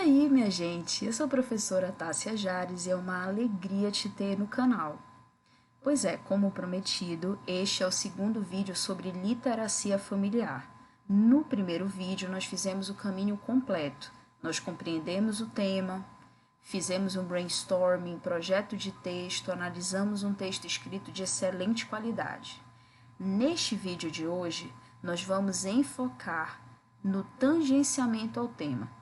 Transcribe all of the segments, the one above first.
aí, minha gente? Eu sou a professora Tássia Jares e é uma alegria te ter no canal. Pois é, como prometido, este é o segundo vídeo sobre literacia familiar. No primeiro vídeo, nós fizemos o caminho completo. Nós compreendemos o tema, fizemos um brainstorming, projeto de texto, analisamos um texto escrito de excelente qualidade. Neste vídeo de hoje, nós vamos enfocar no tangenciamento ao tema.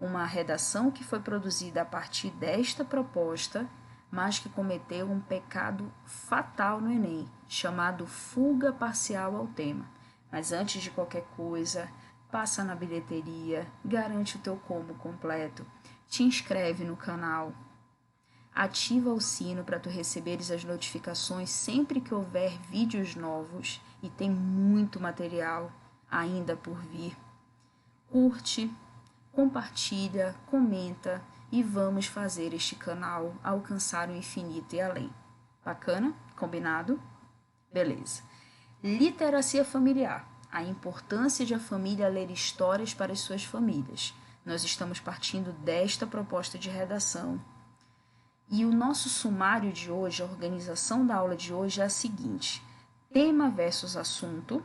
Uma redação que foi produzida a partir desta proposta, mas que cometeu um pecado fatal no Enem, chamado fuga parcial ao tema. Mas antes de qualquer coisa, passa na bilheteria, garante o teu combo completo, te inscreve no canal, ativa o sino para tu receberes as notificações sempre que houver vídeos novos e tem muito material ainda por vir. Curte, compartilha, comenta e vamos fazer este canal alcançar o infinito e além. Bacana? Combinado? Beleza. Literacia familiar. A importância de a família ler histórias para as suas famílias. Nós estamos partindo desta proposta de redação. E o nosso sumário de hoje, a organização da aula de hoje é a seguinte: tema versus assunto,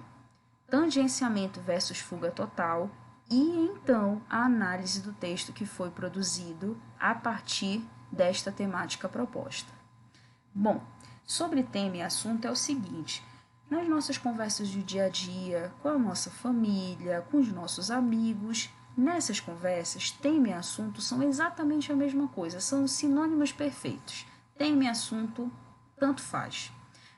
tangenciamento versus fuga total, e então a análise do texto que foi produzido a partir desta temática proposta. Bom, sobre tema e assunto é o seguinte: nas nossas conversas do dia a dia, com a nossa família, com os nossos amigos, nessas conversas, tema e assunto são exatamente a mesma coisa, são sinônimos perfeitos. Tema e assunto, tanto faz.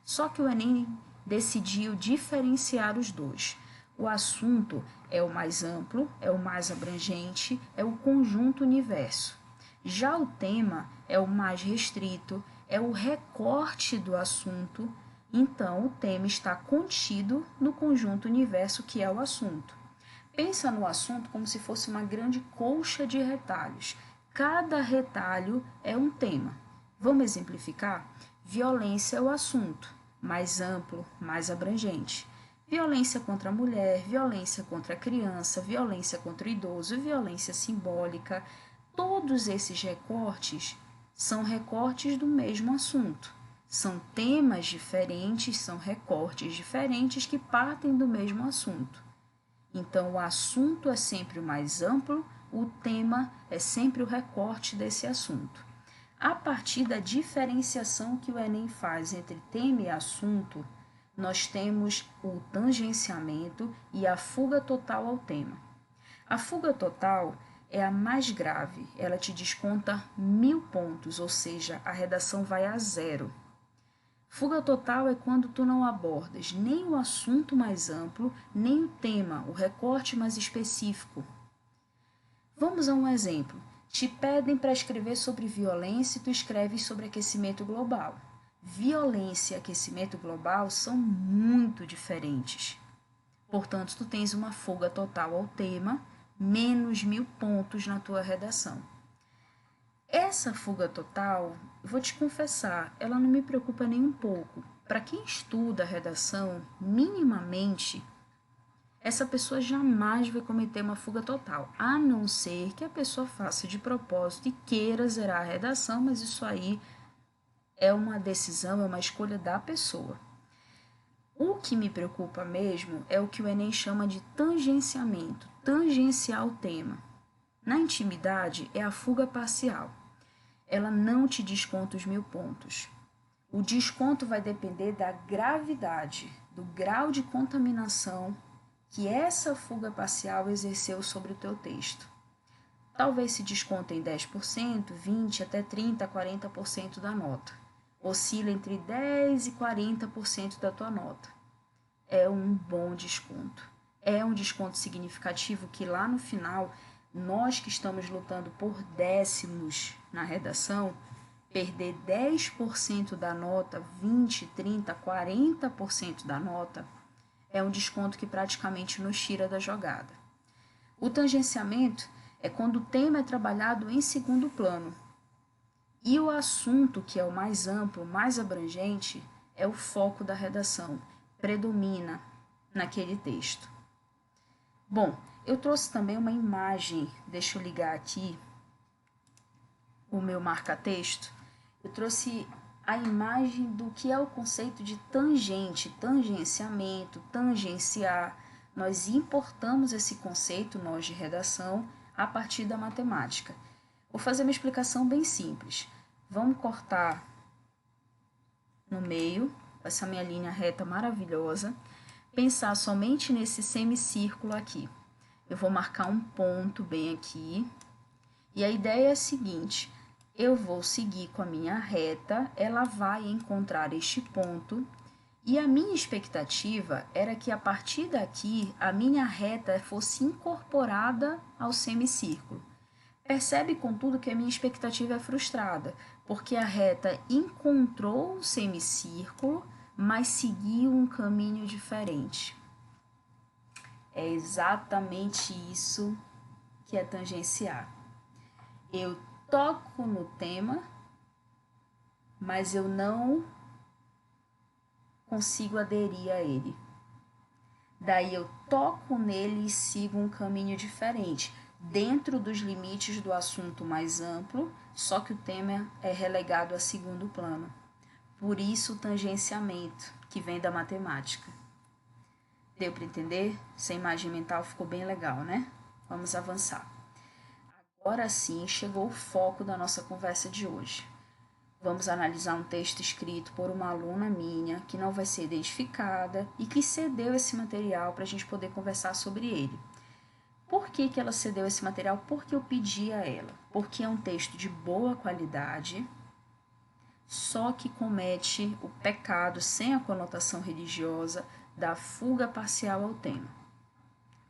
Só que o Enem decidiu diferenciar os dois. O assunto é o mais amplo, é o mais abrangente, é o conjunto universo. Já o tema é o mais restrito, é o recorte do assunto. Então, o tema está contido no conjunto universo que é o assunto. Pensa no assunto como se fosse uma grande colcha de retalhos. Cada retalho é um tema. Vamos exemplificar? Violência é o assunto, mais amplo, mais abrangente. Violência contra a mulher, violência contra a criança, violência contra o idoso, violência simbólica. Todos esses recortes são recortes do mesmo assunto. São temas diferentes, são recortes diferentes que partem do mesmo assunto. Então, o assunto é sempre o mais amplo, o tema é sempre o recorte desse assunto. A partir da diferenciação que o Enem faz entre tema e assunto, nós temos o tangenciamento e a fuga total ao tema. A fuga total é a mais grave, ela te desconta 1000 pontos, ou seja, a redação vai a 0. Fuga total é quando tu não abordas nem o assunto mais amplo, nem o tema, o recorte mais específico. Vamos a um exemplo. Te pedem para escrever sobre violência e tu escreves sobre aquecimento global. Violência e aquecimento global são muito diferentes. Portanto, tu tens uma fuga total ao tema, menos 1000 pontos na tua redação. Essa fuga total, vou te confessar, ela não me preocupa nem um pouco. Para quem estuda a redação, minimamente, essa pessoa jamais vai cometer uma fuga total, a não ser que a pessoa faça de propósito e queira zerar a redação, mas isso aí é uma decisão, é uma escolha da pessoa. O que me preocupa mesmo é o que o Enem chama de tangenciamento, tangenciar o tema. Na intimidade, é a fuga parcial. Ela não te desconta os 1000 pontos. O desconto vai depender da gravidade, do grau de contaminação que essa fuga parcial exerceu sobre o teu texto. Talvez se desconte em 10%, 20%, até 30%, 40% da nota. Oscila entre 10% e 40% da tua nota. É um bom desconto. É um desconto significativo que lá no final, nós que estamos lutando por décimos na redação, perder 10% da nota, 20%, 30%, 40% da nota, é um desconto que praticamente nos tira da jogada. O tangenciamento é quando o tema é trabalhado em segundo plano. E o assunto, que é o mais amplo, mais abrangente, é o foco da redação, predomina naquele texto. Bom, Eu trouxe também uma imagem, deixa eu ligar aqui o meu marca-texto. Eu trouxe a imagem do que é o conceito de tangente, tangenciamento, tangenciar. Nós importamos esse conceito, nós de redação, a partir da matemática. Vou fazer uma explicação bem simples. Vamos cortar no meio, essa minha linha reta maravilhosa, pensar somente nesse semicírculo aqui. Eu vou marcar um ponto bem aqui, e a ideia é a seguinte: eu vou seguir com a minha reta, ela vai encontrar este ponto, e a minha expectativa era que a partir daqui a minha reta fosse incorporada ao semicírculo. Percebe, contudo, que a minha expectativa é frustrada, porque a reta encontrou o semicírculo, mas seguiu um caminho diferente. É exatamente isso que é tangenciar. Eu toco no tema, mas eu não consigo aderir a ele. Daí eu toco nele e sigo um caminho diferente, dentro dos limites do assunto mais amplo, só que o tema é relegado a segundo plano. Por isso o tangenciamento, que vem da matemática. Deu para entender? Essa imagem mental ficou bem legal, né? Vamos avançar. Agora sim chegou o foco da nossa conversa de hoje. Vamos analisar um texto escrito por uma aluna minha, que não vai ser identificada e que cedeu esse material para a gente poder conversar sobre ele. Por que ela cedeu esse material? Porque eu pedi a ela. Porque é um texto de boa qualidade, só que comete o pecado sem a conotação religiosa da fuga parcial ao tema.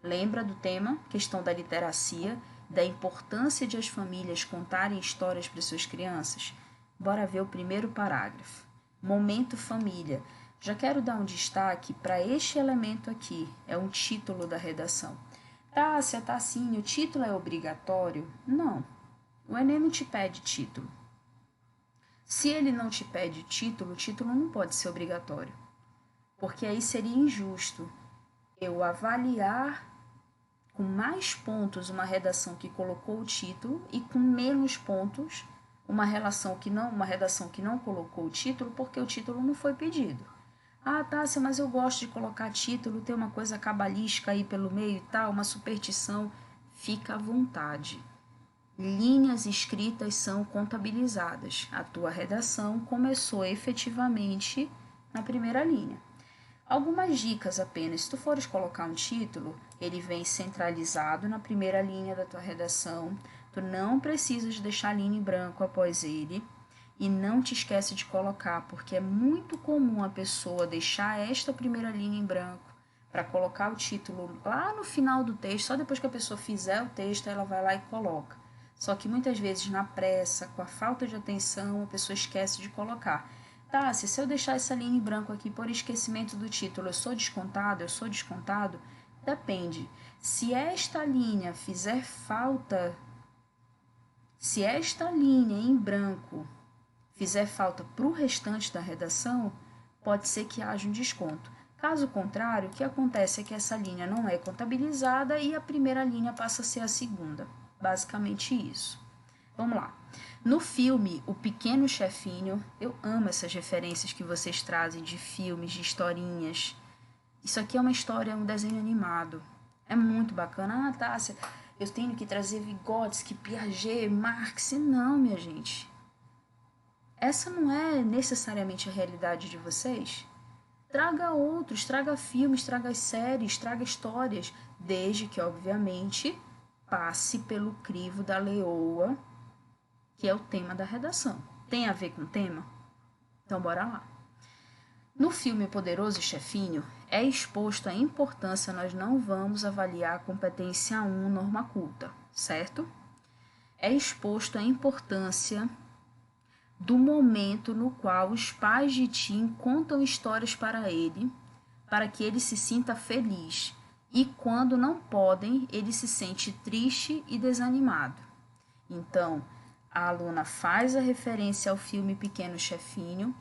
Lembra do tema? Questão da literacia, da importância de as famílias contarem histórias para suas crianças? Bora ver o primeiro parágrafo. Momento família. Já quero dar um destaque para este elemento aqui, é um título da redação. Tássia, Tassinho, o título é obrigatório? Não, o Enem não te pede título. Se ele não te pede título, o título não pode ser obrigatório, porque aí seria injusto eu avaliar com mais pontos uma redação que colocou o título e com menos pontos uma redação que não colocou o título, porque o título não foi pedido. Ah, Tássia, mas eu gosto de colocar título, tem uma coisa cabalística aí pelo meio e tal, uma superstição. Fica à vontade. Linhas escritas são contabilizadas. A tua redação começou efetivamente na primeira linha. Algumas dicas apenas. Se tu fores colocar um título, ele vem centralizado na primeira linha da tua redação. Tu não precisas deixar a linha em branco após ele. E não te esquece de colocar, porque é muito comum a pessoa deixar esta primeira linha em branco para colocar o título lá no final do texto. Só depois que a pessoa fizer o texto, ela vai lá e coloca. Só que muitas vezes na pressa, com a falta de atenção, a pessoa esquece de colocar. Tá, se eu deixar essa linha em branco aqui por esquecimento do título, eu sou descontado? Depende. Se esta linha fizer falta, se esta linha em branco fizer falta para o restante da redação, pode ser que haja um desconto. Caso contrário, o que acontece é que essa linha não é contabilizada e a primeira linha passa a ser a segunda. Basicamente isso. Vamos lá. No filme O Pequeno Chefinho, eu amo essas referências que vocês trazem de filmes, de historinhas. Isso aqui é uma história, um desenho animado. É muito bacana. Ah, Tássia, eu tenho que trazer Vygotsky, Piaget, Marx. Não, minha gente. Essa não é necessariamente a realidade de vocês. Traga outros, traga filmes, traga séries, traga histórias, desde que, obviamente, passe pelo crivo da leoa, que é o tema da redação. Tem a ver com o tema? Então, bora lá. No filme Poderoso Chefinho, é exposto a importância, nós não vamos avaliar a competência 1 norma culta, certo? É exposto a importância do momento no qual os pais de Tim contam histórias para ele, para que ele se sinta feliz, e quando não podem, ele se sente triste e desanimado. Então, a aluna faz a referência ao filme Pequeno Chefinho,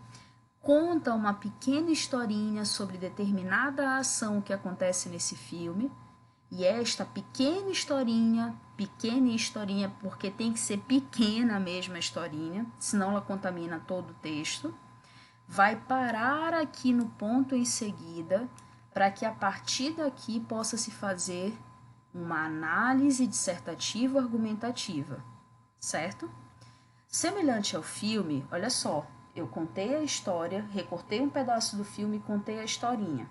conta uma pequena historinha sobre determinada ação que acontece nesse filme, E esta pequena historinha, porque tem que ser pequena mesmo a historinha, senão ela contamina todo o texto, vai parar aqui no ponto em seguida, para que a partir daqui possa se fazer uma análise dissertativa argumentativa, certo? Semelhante ao filme, olha só, eu contei a história, recortei um pedaço do filme e contei a historinha.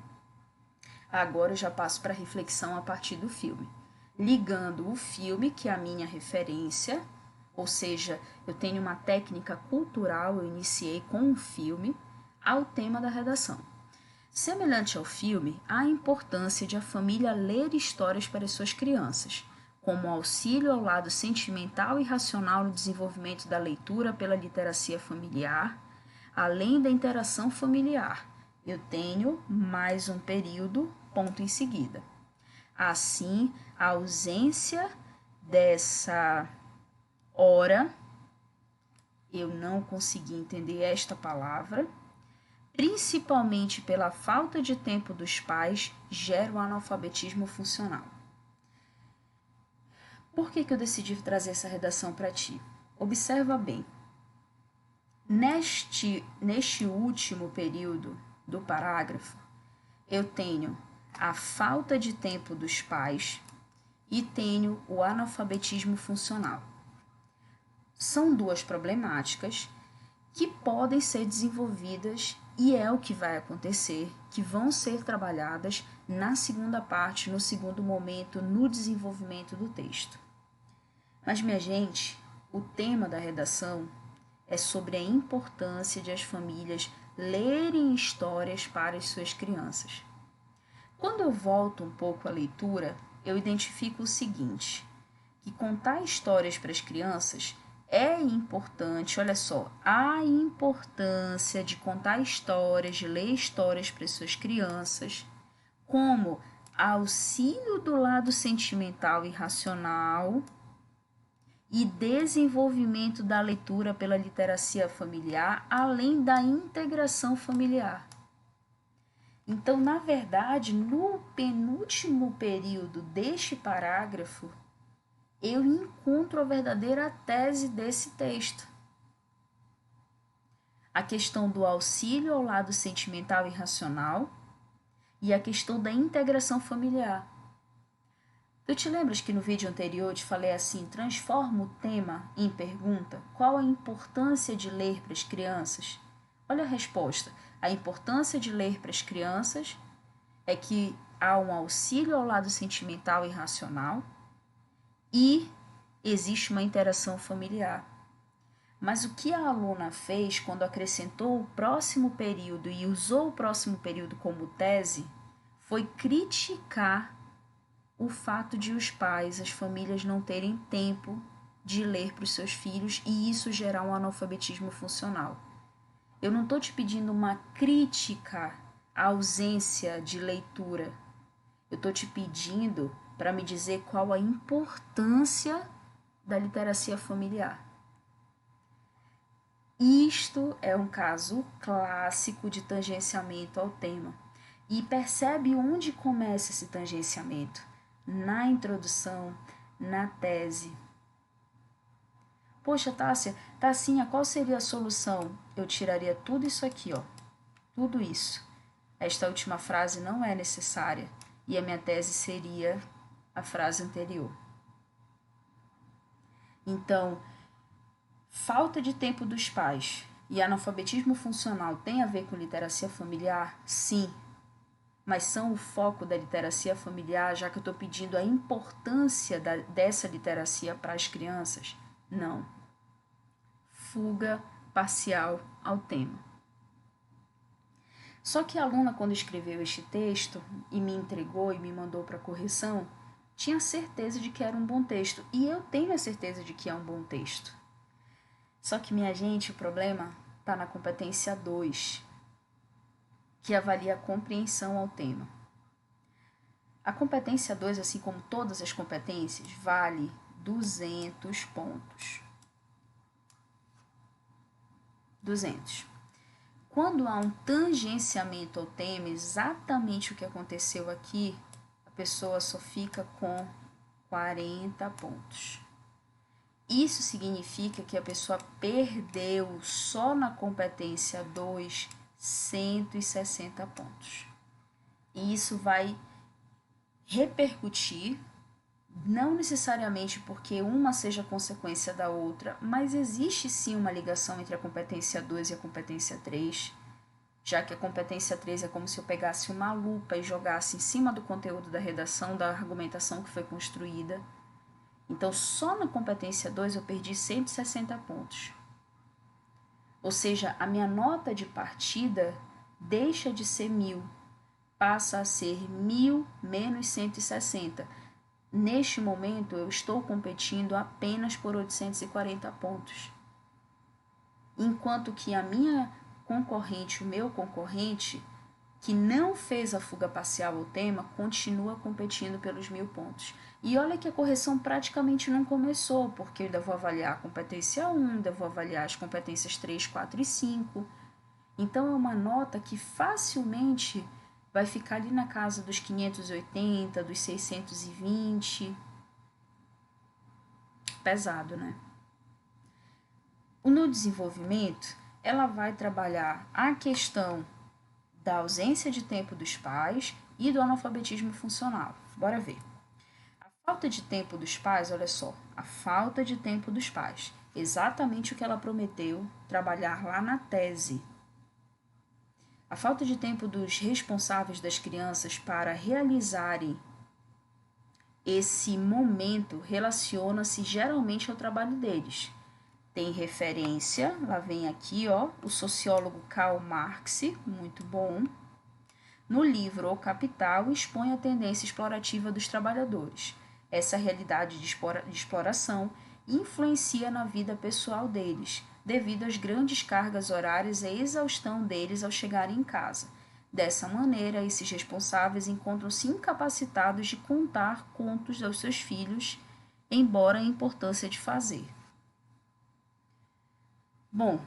Agora eu já passo para a reflexão a partir do filme, ligando o filme, que é a minha referência, ou seja, eu tenho uma técnica cultural, eu iniciei com um filme, ao tema da redação. Semelhante ao filme, há a importância de a família ler histórias para as suas crianças, como auxílio ao lado sentimental e racional no desenvolvimento da leitura pela literacia familiar, além da interação familiar. Eu tenho mais um período, ponto em seguida. Assim, a ausência dessa hora, eu não consegui entender esta palavra, principalmente pela falta de tempo dos pais, gera o analfabetismo funcional. Por que eu decidi trazer essa redação para ti? Observa bem. Neste último período do parágrafo, eu tenho a falta de tempo dos pais e tenho o analfabetismo funcional. São duas problemáticas que podem ser desenvolvidas e é o que vai acontecer, que vão ser trabalhadas na segunda parte, no segundo momento, no desenvolvimento do texto. Mas, minha gente, o tema da redação é sobre a importância de as famílias lerem histórias para as suas crianças. Quando eu volto um pouco à leitura, eu identifico o seguinte, que contar histórias para as crianças é importante, olha só, a importância de contar histórias, de ler histórias para as suas crianças, como auxílio do lado sentimental e racional e desenvolvimento da leitura pela literacia familiar, além da integração familiar. Então, na verdade, no penúltimo período deste parágrafo, eu encontro a verdadeira tese desse texto. A questão do auxílio ao lado sentimental e racional e a questão da integração familiar. Tu te lembras que no vídeo anterior eu te falei assim, transforma o tema em pergunta? Qual a importância de ler para as crianças? Olha a resposta. A importância de ler para as crianças é que há um auxílio ao lado sentimental e racional e existe uma interação familiar. Mas o que a aluna fez quando acrescentou o próximo período e usou o próximo período como tese foi criticar o fato de os pais, as famílias não terem tempo de ler para os seus filhos e isso gerar um analfabetismo funcional. Eu não estou te pedindo uma crítica à ausência de leitura. Eu estou te pedindo para me dizer qual a importância da literacia familiar. Isto é um caso clássico de tangenciamento ao tema. E percebe onde começa esse tangenciamento? Na introdução, na tese. Poxa, Tássia, Tassinha, qual seria a solução? Eu tiraria tudo isso aqui, ó. Tudo isso. Esta última frase não é necessária. E a minha tese seria a frase anterior. Então, falta de tempo dos pais e analfabetismo funcional tem a ver com literacia familiar? Sim. Mas são o foco da literacia familiar, já que eu estou pedindo a importância dessa literacia para as crianças? Não. Fuga parcial ao tema. Só que a aluna, quando escreveu este texto e me entregou e me mandou para correção, tinha certeza de que era um bom texto. E eu tenho a certeza de que é um bom texto. Só que, minha gente, o problema está na competência 2, que avalia a compreensão ao tema. A competência 2, assim como todas as competências, vale 200 pontos. 200. Quando há um tangenciamento ao tema, exatamente o que aconteceu aqui, a pessoa só fica com 40 pontos. Isso significa que a pessoa perdeu só na competência 2 160 pontos. E isso vai repercutir, não necessariamente porque uma seja consequência da outra, mas existe sim uma ligação entre a competência 2 e a competência 3, já que a competência 3 é como se eu pegasse uma lupa e jogasse em cima do conteúdo da redação, da argumentação que foi construída. Então, só na competência 2 eu perdi 160 pontos. Ou seja, a minha nota de partida deixa de ser 1.000, passa a ser 1.000 menos 160. Neste momento, eu estou competindo apenas por 840 pontos. Enquanto que a minha concorrente, o meu concorrente, que não fez a fuga parcial ao tema, continua competindo pelos 1.000 pontos. E olha que a correção praticamente não começou, porque eu ainda vou avaliar a competência 1, ainda vou avaliar as competências 3, 4 e 5. Então, é uma nota que facilmente vai ficar ali na casa dos 580, dos 620. Pesado, né? No desenvolvimento, ela vai trabalhar a questão da ausência de tempo dos pais e do analfabetismo funcional. Bora ver. A falta de tempo dos pais, olha só, a falta de tempo dos pais, exatamente o que ela prometeu trabalhar lá na tese. A falta de tempo dos responsáveis das crianças para realizarem esse momento relaciona-se geralmente ao trabalho deles. Tem referência, lá vem aqui, ó, o sociólogo Karl Marx, muito bom. No livro O Capital, expõe a tendência explorativa dos trabalhadores. Essa realidade de exploração influencia na vida pessoal deles, devido às grandes cargas horárias e à exaustão deles ao chegarem em casa. Dessa maneira, esses responsáveis encontram-se incapacitados de contar contos aos seus filhos, embora a importância de fazer. Bom,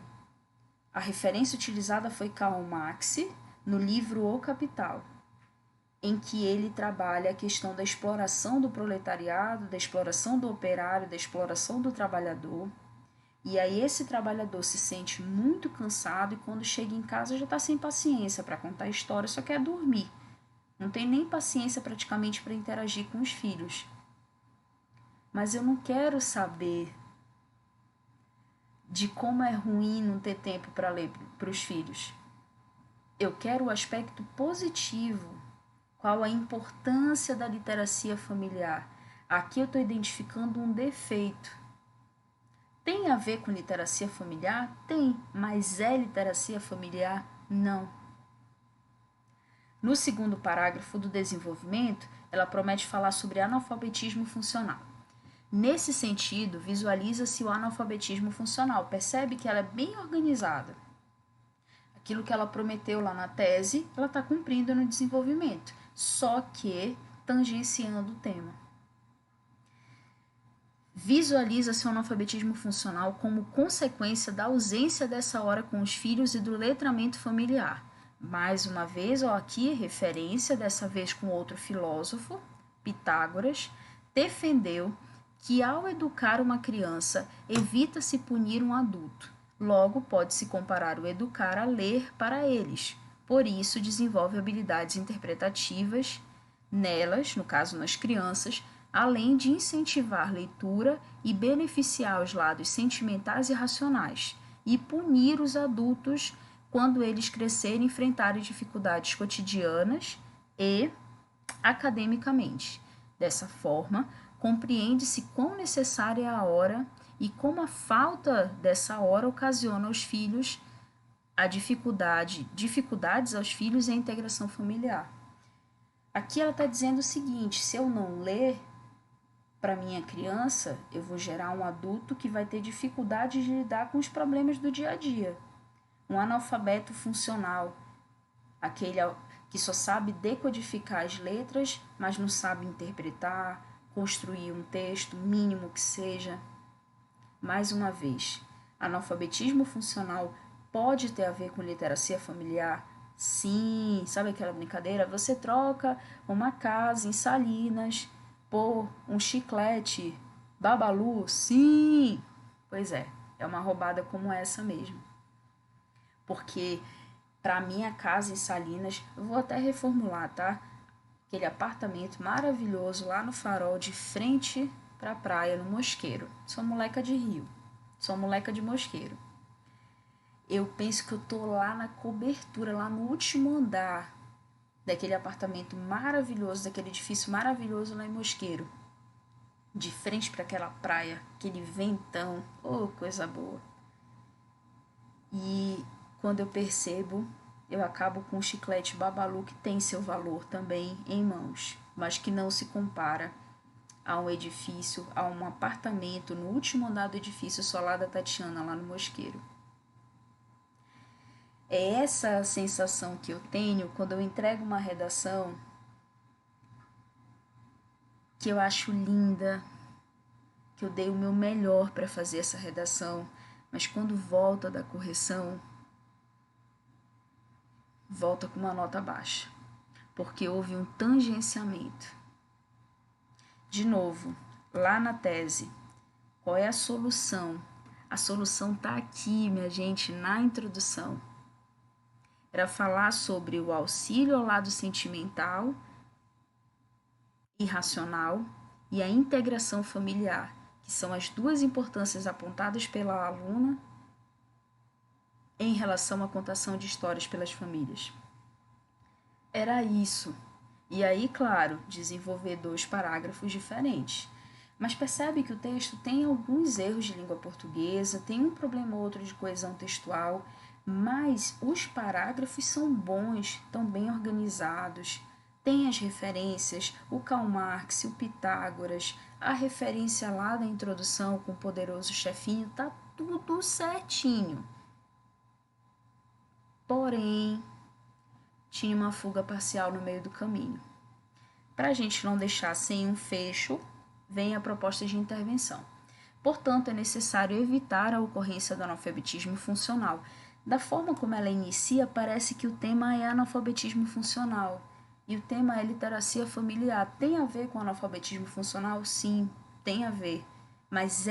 a referência utilizada foi Karl Marx no livro O Capital, em que ele trabalha a questão da exploração do proletariado, da exploração do operário, da exploração do trabalhador. E aí esse trabalhador se sente muito cansado e quando chega em casa já está sem paciência para contar a história, só quer dormir. Não tem nem paciência praticamente para interagir com os filhos. Mas eu não quero saber de como é ruim não ter tempo para ler para os filhos. Eu quero o aspecto positivo. Qual a importância da literacia familiar? Aqui eu estou identificando um defeito. Tem a ver com literacia familiar? Tem, mas é literacia familiar? Não. No segundo parágrafo do desenvolvimento, ela promete falar sobre analfabetismo funcional. Nesse sentido, visualiza-se o analfabetismo funcional. Percebe que ela é bem organizada. Aquilo que ela prometeu lá na tese, ela está cumprindo no desenvolvimento, só que tangenciando o tema. Visualiza-se o analfabetismo funcional como consequência da ausência dessa hora com os filhos e do letramento familiar. Mais uma vez, ó, aqui referência, dessa vez com outro filósofo, Pitágoras, defendeu que ao educar uma criança, evita-se punir um adulto. Logo, pode-se comparar o educar a ler para eles. Por isso, desenvolve habilidades interpretativas nelas, no caso nas crianças, além de incentivar leitura e beneficiar os lados sentimentais e racionais, e punir os adultos quando eles crescerem e enfrentarem dificuldades cotidianas e academicamente. Dessa forma, compreende-se quão necessária é a hora e como a falta dessa hora ocasiona aos filhos a dificuldades aos filhos e a integração familiar. Aqui ela está dizendo o seguinte: se eu não ler para minha criança, eu vou gerar um adulto que vai ter dificuldade de lidar com os problemas do dia a dia. Um analfabeto funcional, aquele que só sabe decodificar as letras, mas não sabe interpretar, construir um texto, mínimo que seja. Mais uma vez, analfabetismo funcional pode ter a ver com literacia familiar? Sim, sabe aquela brincadeira? Você troca uma casa em Salinas por um chiclete Babalu? Sim! Pois é uma roubada como essa mesmo. Porque para minha casa em Salinas, eu vou até reformular, tá? Aquele apartamento maravilhoso lá no Farol, de frente para a praia, no Mosqueiro. Sou moleca de Rio, sou moleca de Mosqueiro. Eu penso que eu tô lá na cobertura, lá no último andar daquele apartamento maravilhoso, daquele edifício maravilhoso lá em Mosqueiro, de frente para aquela praia, aquele ventão, oh, coisa boa. E quando eu percebo, eu acabo com o chiclete Babalu, que tem seu valor também em mãos, mas que não se compara a um edifício, a um apartamento no último andar do edifício Solar da Tatiana, lá no Mosqueiro. É essa a sensação que eu tenho quando eu entrego uma redação que eu acho linda, que eu dei o meu melhor para fazer essa redação, mas quando volta da correção, volta com uma nota baixa, porque houve um tangenciamento. De novo, lá na tese, qual é a solução? A solução está aqui, minha gente, na introdução. Era falar sobre o auxílio ao lado sentimental e racional e a integração familiar, que são as duas importâncias apontadas pela aluna em relação à contação de histórias pelas famílias. Era isso. E aí, claro, desenvolver 2 parágrafos diferentes. Mas percebe que o texto tem alguns erros de língua portuguesa, tem um problema ou outro de coesão textual, mas os parágrafos são bons, estão bem organizados, tem as referências, o Karl Marx, o Pitágoras, a referência lá da introdução com o poderoso chefinho, tá tudo certinho. Porém, tinha uma fuga parcial no meio do caminho. Para a gente não deixar sem um fecho, vem a proposta de intervenção. Portanto, é necessário evitar a ocorrência do analfabetismo funcional. Da forma como ela inicia, parece que o tema é analfabetismo funcional e o tema é literacia familiar. Tem a ver com analfabetismo funcional? Sim, tem a ver. Mas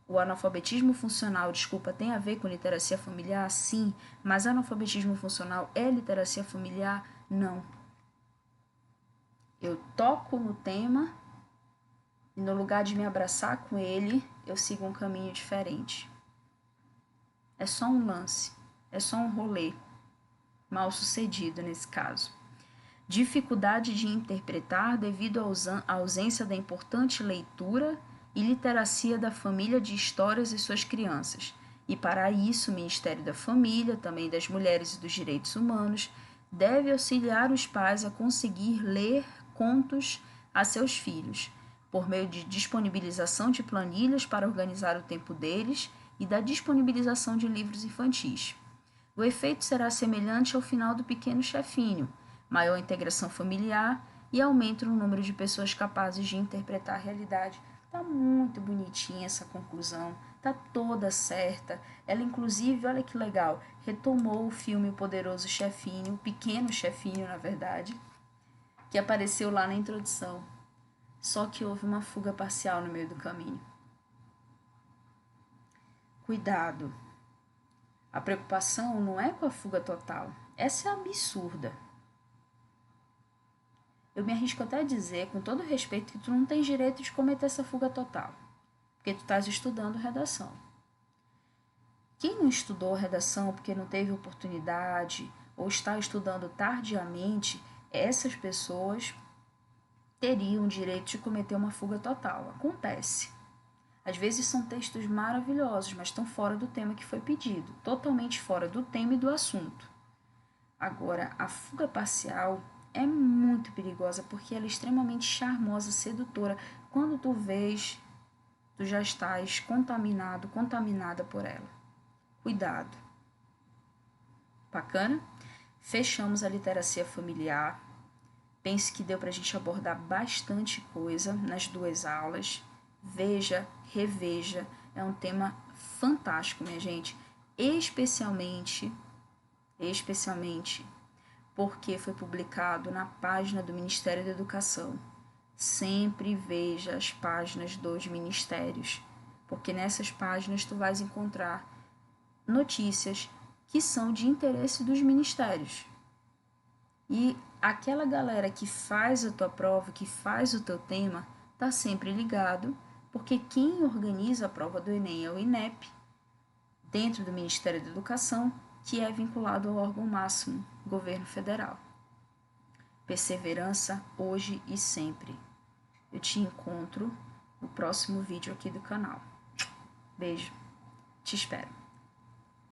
o analfabetismo funcional, tem a ver com literacia familiar? Sim, mas analfabetismo funcional é literacia familiar? Não. Eu toco no tema e no lugar de me abraçar com ele, eu sigo um caminho diferente. É só um lance, é só um rolê, mal sucedido nesse caso. Dificuldade de interpretar devido à ausência da importante leitura e literacia da família de histórias e suas crianças. E para isso, o Ministério da Família, também das Mulheres e dos Direitos Humanos, deve auxiliar os pais a conseguir ler contos a seus filhos, por meio de disponibilização de planilhas para organizar o tempo deles e da disponibilização de livros infantis. O efeito será semelhante ao final do Pequeno Chefinho, maior integração familiar e aumento no número de pessoas capazes de interpretar a realidade. Tá muito bonitinha essa conclusão, tá toda certa. Ela, inclusive, olha que legal, retomou o filme O Poderoso Chefinho, o Pequeno Chefinho, na verdade, que apareceu lá na introdução. Só que houve uma fuga parcial no meio do caminho. Cuidado! A preocupação não é com a fuga total. Essa é absurda. Eu me arrisco até a dizer, com todo respeito, que tu não tens direito de cometer essa fuga total, porque tu estás estudando redação. Quem não estudou redação porque não teve oportunidade ou está estudando tardiamente, essas pessoas teriam o direito de cometer uma fuga total. Acontece. Às vezes são textos maravilhosos, mas estão fora do tema que foi pedido, totalmente fora do tema e do assunto. Agora, a fuga parcial é muito perigosa porque ela é extremamente charmosa, sedutora. Quando tu vês, tu já estás contaminado, contaminada por ela. Cuidado. Bacana? Fechamos a literacia familiar. Penso que deu para a gente abordar bastante coisa nas 2 aulas. Veja, reveja. É um tema fantástico, minha gente. Especialmente porque foi publicado na página do Ministério da Educação. Sempre veja as páginas dos ministérios, porque nessas páginas tu vais encontrar notícias que são de interesse dos ministérios. E aquela galera que faz a tua prova, que faz o teu tema, está sempre ligado, porque quem organiza a prova do Enem é o INEP, dentro do Ministério da Educação, que é vinculado ao órgão máximo, governo federal. Perseverança hoje e sempre. Eu te encontro no próximo vídeo aqui do canal. Beijo, te espero.